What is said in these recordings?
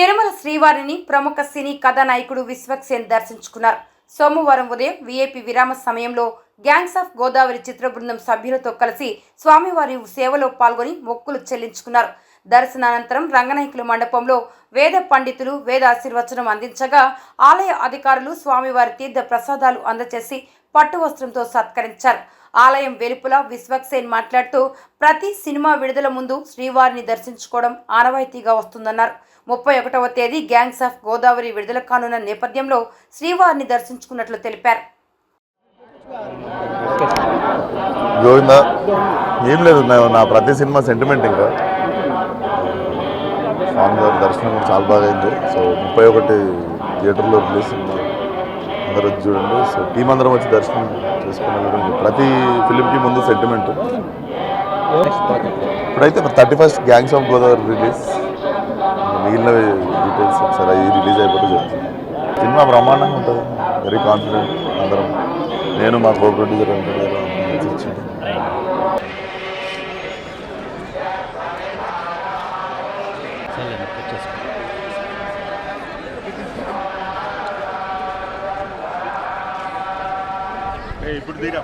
తిరుమల శ్రీవారిని ప్రముఖ సినీ కథానాయకుడు విశ్వక్సేన్ దర్శించుకున్నారు. సోమవారం ఉదయం వీఐపీ విరామ సమయంలో గ్యాంగ్స్ ఆఫ్ గోదావరి చిత్ర బృందం సభ్యులతో కలిసి స్వామివారి సేవలో పాల్గొని మొక్కులు చెల్లించుకున్నారు. దర్శనానంతరం రంగనాయకుల మండపంలో వేద పండితులు వేద ఆశీర్వచనం అందించగా ఆలయ అధికారులు స్వామివారి తీర్థ ప్రసాదాలు అందజేసి పట్టు వస్త్రంతో సత్కరించారు. ఆలయం వెలుపల విశ్వక్సేన్ మాట్లాడుతూ ప్రతి సినిమా విడుదల ముందు శ్రీవారిని దర్శించుకోవడం ఆనవాయితీగా వస్తుందన్నారు. 31వ తేదీ గ్యాంగ్స్ ఆఫ్ గోదావరి విడుదల కానున్న నేపథ్యంలో శ్రీవారిని దర్శించుకున్నట్లు తెలిపారు. గోవిందా ఏం లేదు, నా ప్రతి సినిమా సెంటిమెంట్. ఇంకా స్వామివారి దర్శనం చాలా బాగా అయింది. సో 31 థియేటర్లో రిలీజ్ సినిమా అందరూ వచ్చి చూడండి. సో టీం అందరం వచ్చి దర్శనం చేసుకుని ప్రతి ఫిలింకి ముందు సెంటిమెంట్. ఇప్పుడైతే 31st gangs of Godavari release, మిగిలిన డీటెయిల్స్ ఒకసారి అవి రిలీజ్ అయిపోతే చెప్తాను. సినిమా బ్రహ్మాండంగా ఉంటుంది, వెరీ కాన్ఫిడెంట్. అందరం నేను మా కో ప్రొడ్యూసర్ అంటే ఇప్పుడు తీరా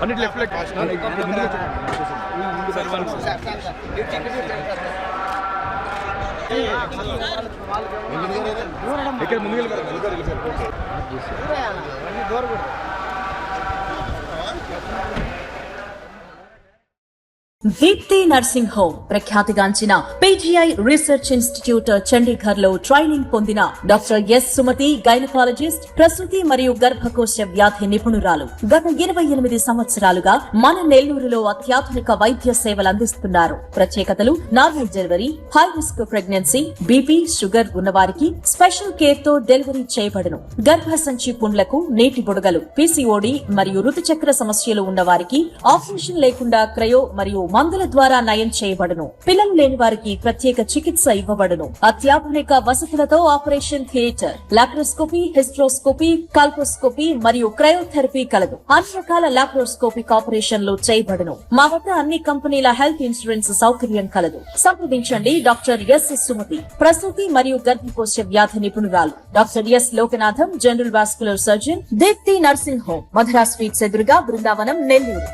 అన్నిటి లెఫ్ట్ లెగ్ ఇక్కడ ముందుకు దీప్తి నర్సింగ్ హోమ్ ప్రఖ్యాతిగాంచిన పీజీఐ రీసెర్చ్ ఇన్స్టిట్యూట్ చండీగఢ్ లో ట్రైనింగ్ పొందిన డాక్టర్ ఎస్ సుమతి గైనకాలజిస్ట్, ప్రసూతి మరియు గర్భకోశ వ్యాధి నిపుణురాలు. గత 28 సంవత్సరాలుగా మన నెల్లూరులో అత్యాధునిక వైద్య సేవలు అందిస్తున్నారు. ప్రత్యేకతలు: normal delivery, high risk pregnancy, BP, sugar ఉన్నవారికి స్పెషల్ కేర్ తో డెలివరీ చేయబడును. గర్భసంచి పుండ్లకు, నీటి బుడగలు, పీసీఓడి మరియు ఋతుచక్ర సమస్యలు ఉన్నవారికి ఆపరేషన్ లేకుండా క్రయో మరియు మందుల ద్వారా నయం చేయబడును. పిల్లలు లేని వారికి ప్రత్యేక చికిత్స ఇవ్వబడును. అత్యాధునిక వసతులతో operation theatre, laparoscopy, hysteroscopy, colposcopy మరియు క్రయోథెరపీ కలదు. అన్ని రకాల లాప్రోస్కోపిక్ ఆపరేషన్లు చేయబడును. మా వద్ద అన్ని కంపెనీల హెల్త్ ఇన్సూరెన్స్ సౌకర్యం కలదు. సంప్రదించండి డాక్టర్ ఎస్ సుమతి, ప్రసూతి మరియు గర్భకోశ వ్యాధి నిపుణురాలు. Doctor S Lokanatham, general vascular surgeon, Deepti nursing home, Madhura sweets ఎదురుగా, బృందావనం, నెల్లూరు.